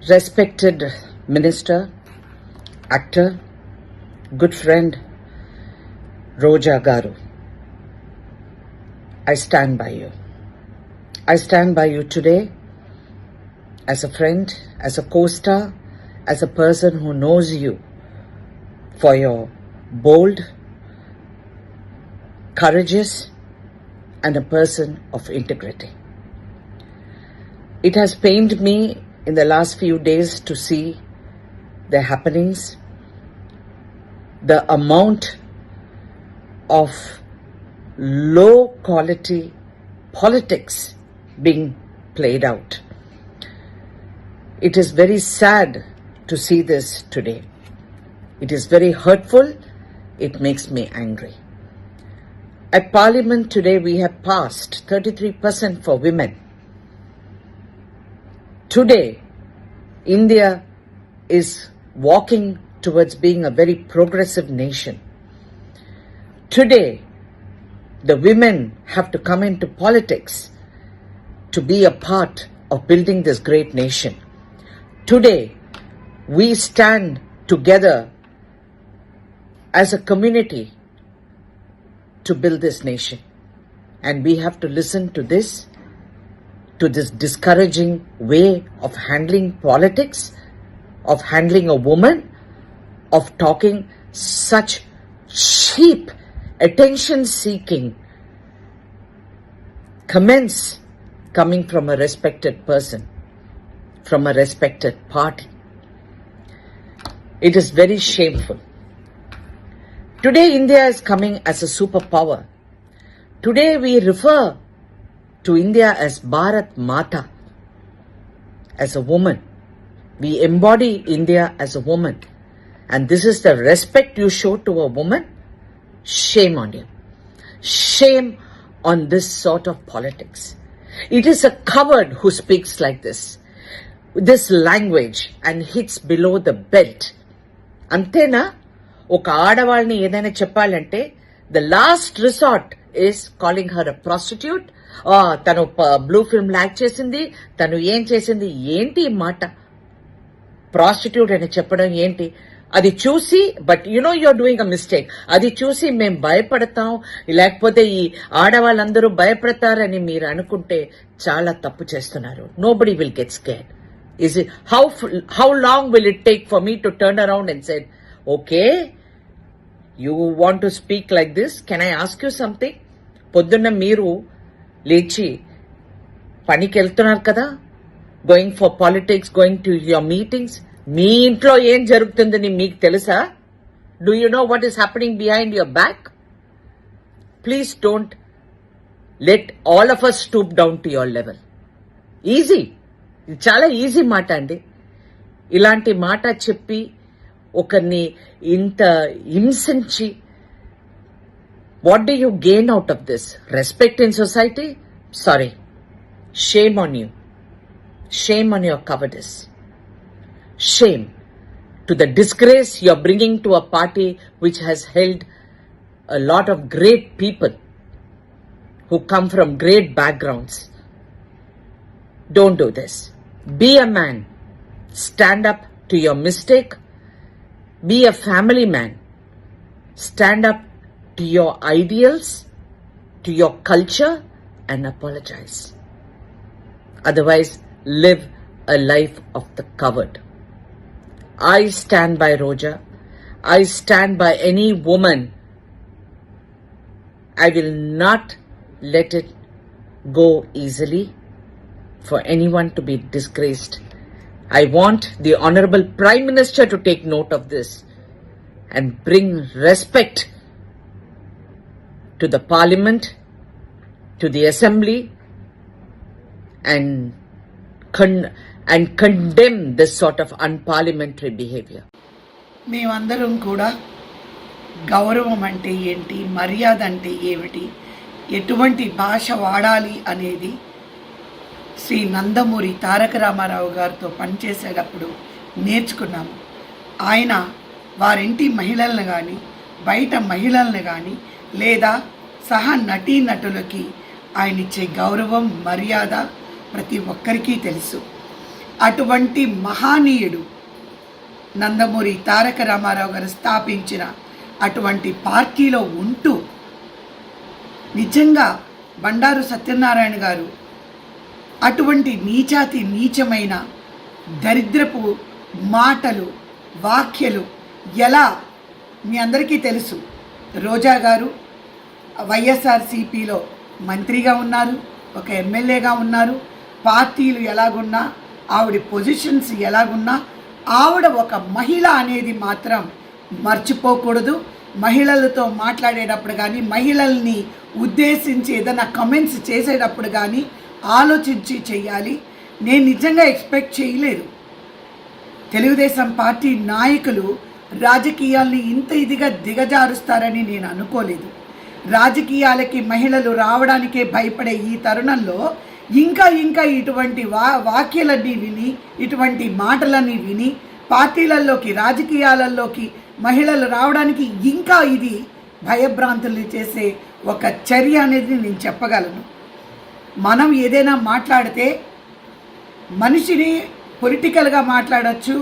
Respected minister, actor, good friend, Roja Garu, I stand by you. I stand by you today as a friend, as a co-star, as a person who knows you for your bold, courageous, and a person of integrity. It has pained me in the last few days to see the happenings, the amount of low quality politics being played out. It is very sad to see this today. It is very hurtful. It makes me angry. At Parliament today, we have passed 33% for women. Today, India is walking towards being a very progressive nation. Today, the women have to come into politics to be a part of building this great nation. Today, we stand together as a community to build this nation. And we have to listen to this discouraging way of handling politics, of handling a woman, of talking such cheap, attention-seeking comments coming from a respected person, from a respected party. It is very shameful. Today, India is coming as a superpower. Today, we refer to India as Bharat Mata, as a woman. We embody India as a woman. And this is the respect you show to a woman? Shame on you. Shame on this sort of politics. It is a coward who speaks like this language, and hits below the belt. Antena, oka aadavallni edaina cheppalante, the last resort is calling her a prostitute. తను blue film act చేసింది, తను ఏం చేసింది, ఏంటి మాట? Prostitute అని చెప్పడం ఏంటి? అది చూసి, but you know you're doing a mistake. అది చూసి మేము భయపడతాం, లేకపోతే ఈ ఆడవాళ్ళందరూ భయపడతారని మీరు అనుకుంటే చాలా తప్పు చేస్తున్నారు. Nobody will get scared. Is it how long will it take for me to turn around and say, okay, you want to speak like this? Can I ask you something? పొద్దున్న మీరు లేచి పనికి వెళ్తున్నారు కదా, going for politics, going to your meetings. మీ ఇంట్లో ఏం జరుగుతుందని మీకు తెలుసా? Do you know what is happening behind your back? Please don't let all of us stoop down to your level. Easy, ఇది చాలా ఈజీ మాట అండి. ఇలాంటి మాట చెప్పి ఒకరిని ఇంత హింసించి, what do you gain out of this? Respect in society? Sorry. Shame on you. Shame on your cowardice. Shame to the disgrace you're bringing to a party which has held a lot of great people who come from great backgrounds. Don't do this. Be a man. Stand up to your mistake. Be a family man. Stand up to your ideals, to your culture, and apologize. Otherwise, live a life of the coward. I stand by Roja. I stand by any woman. I will not let it go easily for anyone to be disgraced. I want the Honorable Prime Minister to take note of this and bring respect to the Parliament, to the Assembly, and condemn this sort of unparliamentary behavior. మేమందరం కూడా గౌరవం అంటే ఏంటి, మర్యాద అంటే ఏమిటి, ఎటువంటి భాష వాడాలి అనేది శ్రీ నందమూరి తారక రామారావు గారితో పనిచేసేటప్పుడు నేర్చుకున్నాము. ఆయన వారింటి మహిళలను కానీ, బయట మహిళలను కానీ, లేదా సహా నటీనటులకి ఆయన ఇచ్చే గౌరవం, మర్యాద ప్రతి ఒక్కరికి తెలుసు. అటువంటి మహానీయుడు నందమూరి తారక రామారావు గారు స్థాపించిన అటువంటి పార్టీలో ఉంటూ నిజంగా బండారు సత్యనారాయణ గారు అటువంటి నీచాతి నీచమైన దరిద్రపు మాటలు వాక్యలు ఎలా మీ అందరికీ తెలుసు. రోజా గారు వైఎస్ఆర్సీపీలో మంత్రిగా ఉన్నారు, ఒక ఎమ్మెల్యేగా ఉన్నారు. పార్టీలు ఎలాగున్నా, ఆవిడ పొజిషన్స్ ఎలాగున్నా, ఆవిడ ఒక మహిళ అనేది మాత్రం మర్చిపోకూడదు. మహిళలతో మాట్లాడేటప్పుడు కానీ, మహిళల్ని ఉద్దేశించి ఏదైనా కమెంట్స్ చేసేటప్పుడు కానీ ఆలోచించి చేయాలి. నేను నిజంగా ఎక్స్పెక్ట్ చేయలేదు తెలుగుదేశం పార్టీ నాయకులు రాజకీయాల్ని ఇంత ఇదిగా దిగజారుస్తారని నేను అనుకోలేదు. రాజకీయాలకి మహిళలు రావడానికే భయపడే ఈ తరుణంలో ఇంకా ఇటువంటి వాక్యాలన్నీ విని, ఇటువంటి మాటలన్నీ విని పార్టీలలోకి, రాజకీయాలలోకి మహిళలు రావడానికి ఇంకా ఇది భయభ్రాంతుల్ని చేసే ఒక చర్య అనేది నేను చెప్పగలను. మనం ఏదైనా మాట్లాడితే మనిషిని పొలిటికల్గా మాట్లాడచ్చు,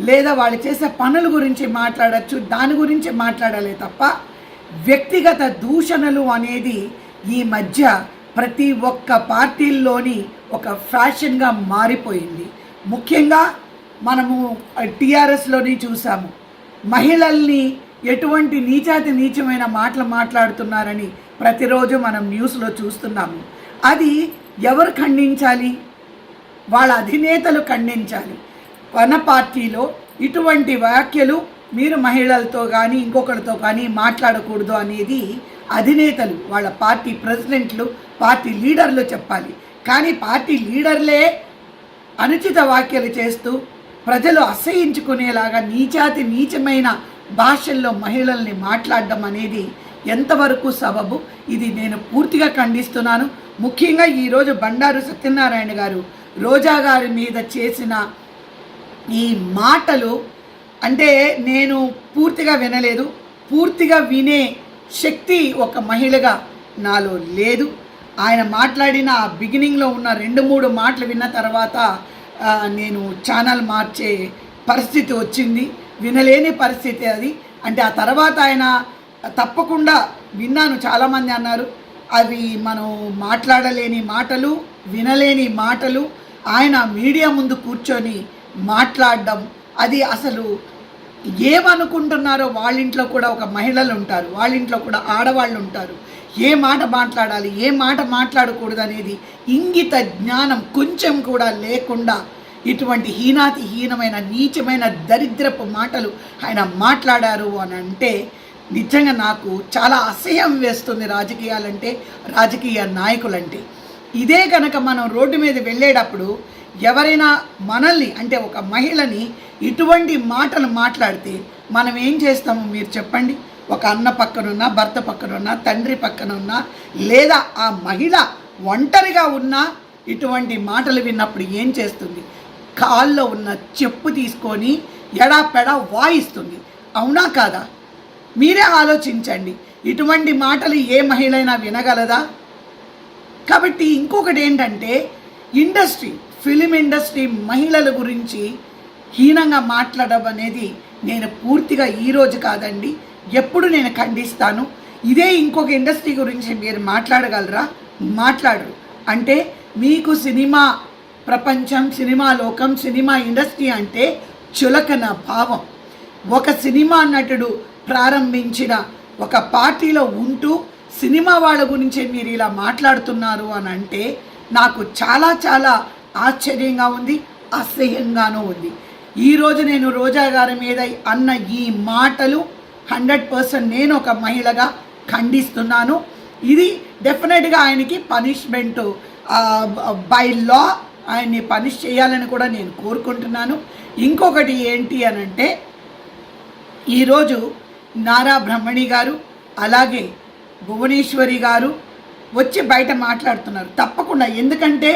లేదా వాళ్ళు చేసే పనుల గురించి మాట్లాడచ్చు, దాని గురించి మాట్లాడాలి తప్ప వ్యక్తిగత దూషణలు అనేది ఈ మధ్య ప్రతి ఒక్క పార్టీల్లోని ఒక ఫ్యాషన్గా మారిపోయింది. ముఖ్యంగా మనము టీఆర్ఎస్లోని చూసాము, మహిళల్ని ఎటువంటి నీచాతి నీచమైన మాటలు మాట్లాడుతున్నారని ప్రతిరోజు మనం న్యూస్లో చూస్తున్నాము. అది ఎవరు ఖండించాలి? వాళ్ళ అధినేతలు ఖండించాలి. మన పార్టీలో ఇటువంటి వ్యాఖ్యలు మీరు మహిళలతో కానీ ఇంకొకరితో కానీ మాట్లాడకూడదు అనేది అధినేతలు, వాళ్ళ పార్టీ ప్రెసిడెంట్లు, పార్టీ లీడర్లు చెప్పాలి. కానీ పార్టీ లీడర్లే అనుచిత వ్యాఖ్యలు చేస్తూ ప్రజలు అసహించుకునేలాగా నీచాతి నీచమైన భాషల్లో మహిళల్ని మాట్లాడడం అనేది ఎంతవరకు సబబు? ఇది నేను పూర్తిగా ఖండిస్తున్నాను. ముఖ్యంగా ఈరోజు బండారు సత్యనారాయణ గారు రోజా గారి మీద చేసిన ఈ మాటలు అంటే నేను పూర్తిగా వినలేదు. పూర్తిగా వినే శక్తి ఒక మహిళగా నాలో లేదు. ఆయన మాట్లాడిన ఆ బిగినింగ్లో ఉన్న 2-3 మాటలు విన్న తర్వాత నేను ఛానల్ మార్చే పరిస్థితి వచ్చింది. వినలేని పరిస్థితి అది. అంటే ఆ తర్వాత ఆయన తప్పకుండా విన్నాను, చాలామంది అన్నారు అవి మనం మాట్లాడలేని మాటలు, వినలేని మాటలు. ఆయన మీడియా ముందు కూర్చొని మాట్లాడడం అది అసలు ఏమనుకుంటున్నారో. వాళ్ళింట్లో కూడా ఒక మహిళలు ఉంటారు, వాళ్ళింట్లో కూడా ఆడవాళ్ళు ఉంటారు. ఏ మాట మాట్లాడాలి, ఏ మాట మాట్లాడకూడదు అనేది ఇంగిత జ్ఞానం కొంచెం కూడా లేకుండా ఇటువంటి హీనమైన నీచమైన దరిద్రపు మాటలు ఆయన మాట్లాడారు అని అంటే నిజంగా నాకు చాలా అసహ్యం వేస్తుంది. రాజకీయాలంటే, రాజకీయ నాయకులంటే. ఇదే కనుక మనం రోడ్డు మీద వెళ్ళేటప్పుడు ఎవరైనా మనల్ని అంటే ఒక మహిళని ఇటువంటి మాటలు మాట్లాడితే మనం ఏం చేస్తాము మీరు చెప్పండి? ఒక అన్న పక్కనున్నా, భర్త పక్కనున్నా, తండ్రి పక్కనున్నా, లేదా ఆ మహిళ ఒంటరిగా ఉన్నా ఇటువంటి మాటలు విన్నప్పుడు ఏం చేస్తుంది? కాల్లో ఉన్న చెప్పు తీసుకొని ఎడాపెడా వాయిస్తుంది. అవునా కాదా? మీరే ఆలోచించండి. ఇటువంటి మాటలు ఏ మహిళైనా వినగలదా? కాబట్టి ఇంకొకటి ఏంటంటే ఫిలిం ఇండస్ట్రీ మహిళల గురించి హీనంగా మాట్లాడడం అనేది నేను పూర్తిగా ఈరోజు కాదండి, ఎప్పుడు నేను ఖండిస్తాను. ఇదే ఇంకొక ఇండస్ట్రీ గురించి మీరు మాట్లాడగలరా? మాట్లాడరు. అంటే మీకు సినిమా ప్రపంచం, సినిమా లోకం, సినిమా ఇండస్ట్రీ అంటే చులకన భావం. ఒక సినిమా నటుడు ప్రారంభించిన ఒక పార్టీలో ఉంటూ సినిమా వాళ్ళ గురించే మీరు ఇలా మాట్లాడుతున్నారు అని అంటే నాకు చాలా చాలా ఆశ్చర్యంగా ఉంది, అసహ్యంగానూ ఉంది. ఈరోజు నేను రోజా గారి మీద అన్న ఈ మాటలు 100% నేను ఒక మహిళగా ఖండిస్తున్నాను. ఇది డెఫినెట్గా ఆయనకి పనిష్మెంటు బై లా ఆయన్ని పనిష్ చేయాలని కూడా నేను కోరుకుంటున్నాను. ఇంకొకటి ఏంటి అని అంటే ఈరోజు నారా బ్రహ్మణి గారు అలాగే భువనేశ్వరి గారు వచ్చి బయట మాట్లాడుతున్నారు. తప్పకుండా, ఎందుకంటే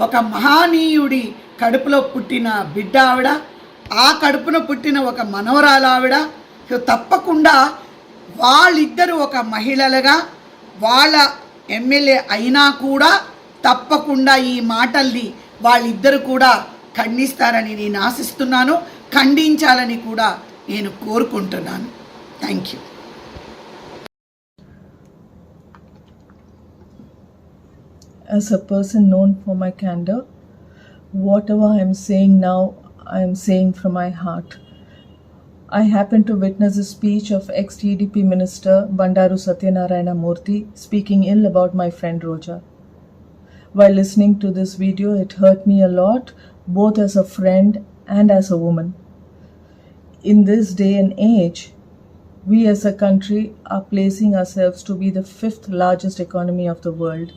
ఒక మహానీయుడి కడుపులో పుట్టిన బిడ్డ ఆవిడ, ఆ కడుపున పుట్టిన ఒక మనవరాలు ఆవిడ. తప్పకుండా వాళ్ళిద్దరూ ఒక మహిళలుగా వాళ్ళ ఎమ్మెల్యే అయినా కూడా తప్పకుండా ఈ మాటల్ని వాళ్ళిద్దరు కూడా ఖండిస్తారని నేను ఆశిస్తున్నాను, ఖండించాలని కూడా నేను కోరుకుంటున్నాను. Thank you. As a person known for my candor, whatever I am saying now, I am saying from my heart. I happened to witness a speech of ex-TDP Minister Bandaru Satyanarayana Murthy speaking ill about my friend Roja. While listening to this video, it hurt me a lot, both as a friend and as a woman. In this day and age, we as a country are placing ourselves to be the 5th largest economy of the world.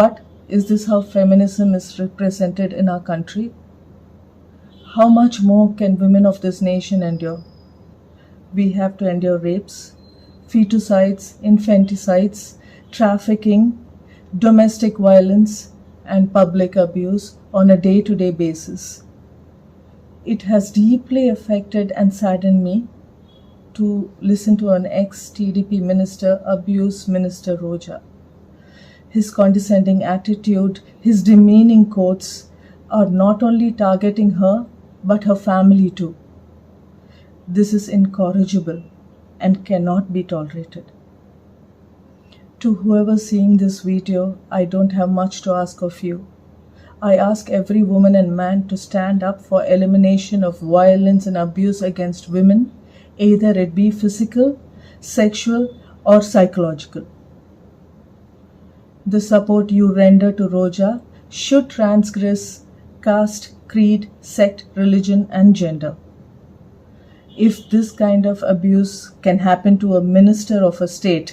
But is this how feminism is represented in our country? How much more can women of this nation endure? We have to endure rapes, feticides, infanticides, trafficking, domestic violence, and public abuse on a day-to-day basis. It has deeply affected and saddened me to listen to an ex-TDP minister abuse Minister Roja. His condescending attitude, his demeaning quotes are not only targeting her, but her family too. This is incorrigible and cannot be tolerated. To whoever seeing this video, I don't have much to ask of you. I ask every woman and man to stand up for elimination of violence and abuse against women, either it be physical, sexual, or psychological. The support you render to Roja should transgress caste, creed, sect, religion, and gender. If this kind of abuse can happen to a minister of a state,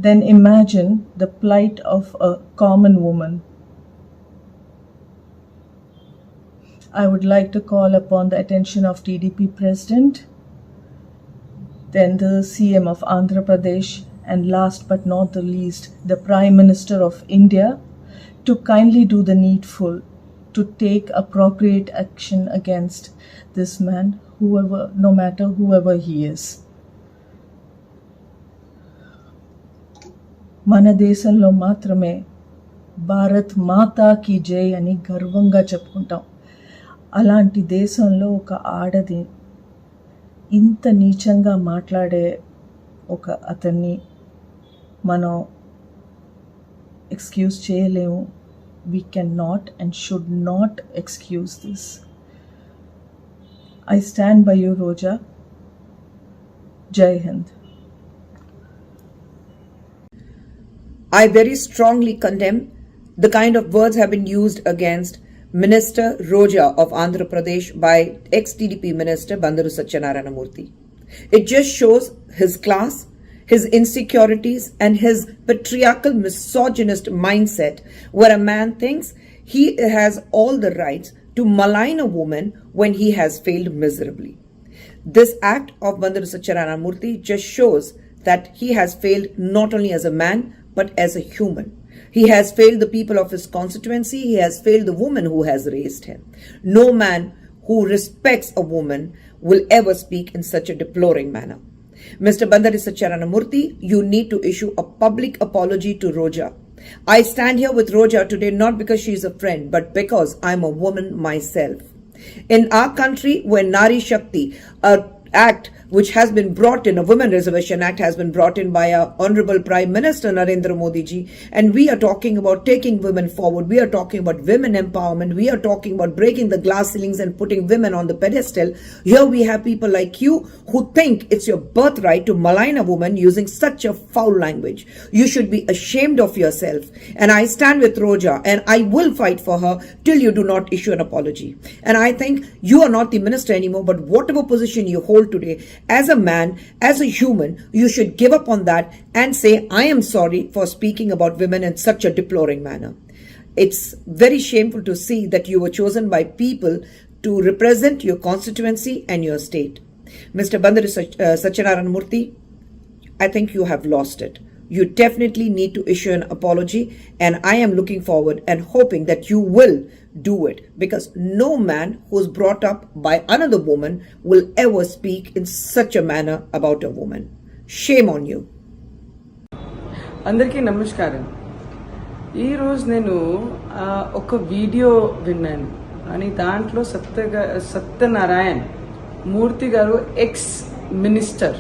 then imagine the plight of a common woman. I would like to call upon the attention of TDP President, then the CM of Andhra Pradesh, and last but not the least, the Prime Minister of India, to kindly do the needful, to take appropriate action against this man, no matter whoever he is. మన దేశంలో మాత్రమే భారత్ మాతా key జై అని గర్వంగా చెప్పుకుంటాం. అలాంటి దేశంలో ఒక ఆడది ఇంత నీచంగా మాట్లాడే ఒక అతన్ని మనం ఎక్స్క్యూజ్ చేయలేము. We cannot and should not excuse this. I stand by you, Roja. Jai Hind. I very strongly condemn the kind of words have been used against Minister Roja of Andhra Pradesh by ex-TDP Minister Bandaru Satyanarayana Murthy. It just shows his class, his insecurities, and his patriarchal misogynist mindset where a man thinks he has all the rights to malign a woman when he has failed miserably. This act of Bandaru Satyanarayana Murthy just shows that he has failed not only as a man but as a human. He has failed the people of his constituency. He has failed the woman who has raised him. No man who respects a woman will ever speak in such a deploring manner. Mr. Bandaru Satyanarayana Murthy, you need to issue a public apology to Roja. I stand here with Roja today not because she is a friend, but because I am a woman myself. In our country, where Nari Shakti, a act which has been brought in, a Women Reservation Act has been brought in by our Honorable Prime Minister Narendra Modi ji, and we are talking about taking women forward, we are talking about women empowerment, we are talking about breaking the glass ceilings and putting women on the pedestal. Here we have people like you who think it's your birthright to malign a woman using such a foul language. You should be ashamed of yourself, and I stand with Roja and I will fight for her till you do not issue an apology. And I think you are not the minister anymore, but whatever position you hold today, as a man, as a human, you should give up on that and say, I am sorry for speaking about women in such a deploring manner. It's very shameful to see that you were chosen by people to represent your constituency and your state. Mr. Bandaru Satyanarayana Murthy, I think you have lost it. You definitely need to issue an apology, and I am looking forward and hoping that you will do it, because no man who is brought up by another woman will ever speak in such a manner about a woman. Shame on you. అందరికీ నమస్కారం. ఈరోజు నేను ఒక video విన్నాను. అని దాంట్లో సత్యనారాయణ మూర్తి గారు ex minister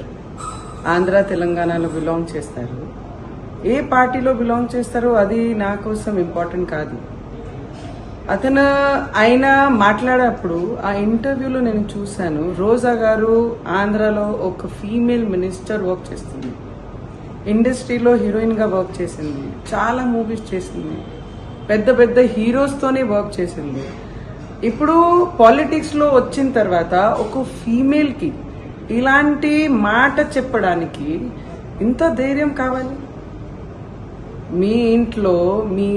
Andhra తెలంగాణలో బిలాంగ్ చేస్తారు. ఏ పార్టీలో బిలాంగ్ చేస్తారో అది నా కోసం ఇంపార్టెంట్ కాదు. ఆయన మాట్లాడేటప్పుడు ఆ ఇంటర్వ్యూలో నేను చూశాను, రోజా గారు ఆంధ్రాలో ఒక ఫీమేల్ మినిస్టర్ వర్క్ చేస్తుంది, ఇండస్ట్రీలో హీరోయిన్గా వర్క్ చేసింది, చాలా మూవీస్ చేసింది, పెద్ద పెద్ద హీరోస్తోనే వర్క్ చేసింది. ఇప్పుడు పాలిటిక్స్లో వచ్చిన తర్వాత ఒక ఫీమేల్కి ఇలాంటి మాట చెప్పడానికి ఇంత ధైర్యం కావాలి? మీ ఇంట్లో మీ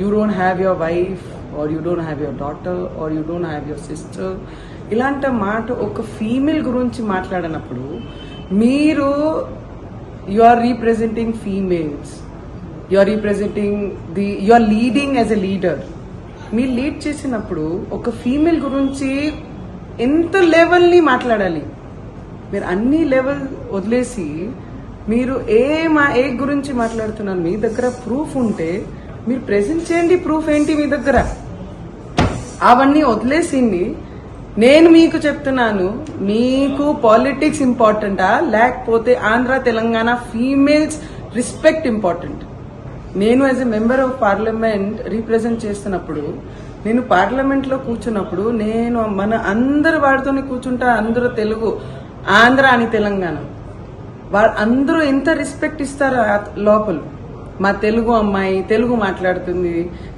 you don't have your wife or you don't have your daughter or you don't have your sister, ఇలాంటి మాట ఒక ఫీమేల్ గురించి మాట్లాడినప్పుడు మీరు you are representing females, you are representing you are leading as a leader. మీరు lead చేసినప్పుడు ఒక female గురించి ఎంత లెవెల్ని మాట్లాడాలి? మీరు అన్ని లెవెల్ వదిలేసి మీరు ఏ గురించి మాట్లాడుతున్నారు? మీ దగ్గర ప్రూఫ్ ఉంటే మీరు ప్రెజెంట్ చేయండి. ప్రూఫ్ ఏంటి మీ దగ్గర? అవన్నీ వదిలేసింది. నేను మీకు చెప్తున్నాను, మీకు పాలిటిక్స్ ఇంపార్టెంటా లేకపోతే Andhra Telangana females respect important? నేను as a member of parliament represent చేస్తున్నప్పుడు, నేను పార్లమెంట్లో కూర్చున్నప్పుడు నేను మన అందరు వాడితోనే కూర్చుంటా. అందరూ తెలుగు, ఆంధ్ర అని తెలంగాణ, అందరూ ఎంత రెస్పెక్ట్ ఇస్తారో లోపల. మా తెలుగు అమ్మాయి తెలుగు మాట్లాడుతుంది,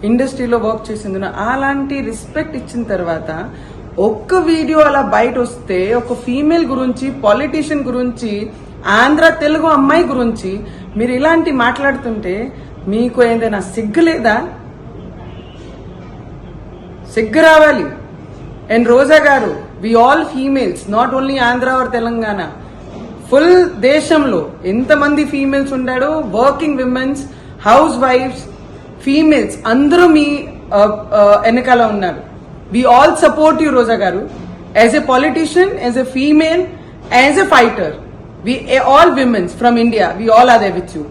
ఇండస్ట్రీలో వర్క్ చేసింది, అలాంటి రెస్పెక్ట్ ఇచ్చిన తర్వాత ఒక్క వీడియో అలా బయట వస్తే ఒక ఫీమేల్ గురించి, పాలిటీషియన్ గురించి, ఆంధ్ర తెలుగు అమ్మాయి గురించి మీరు ఇలాంటి మాట్లాడుతుంటే మీకు ఏదైనా సిగ్గు లేదా? సిగ్గు రావాలి. And Roja garu, we all females, not only Andhra or Telangana, full దేశంలో ఎంతమంది ఫీమేల్స్ ఉన్నాడో, వర్కింగ్ విమెన్స్, హౌస్ వైఫ్స్, ఫీమేల్స్ అందరూ మీ వెనకాల ఉన్నారు. We all support you Roja garu, as a politician, as a female, as a fighter. We all women from India, we all are there with you.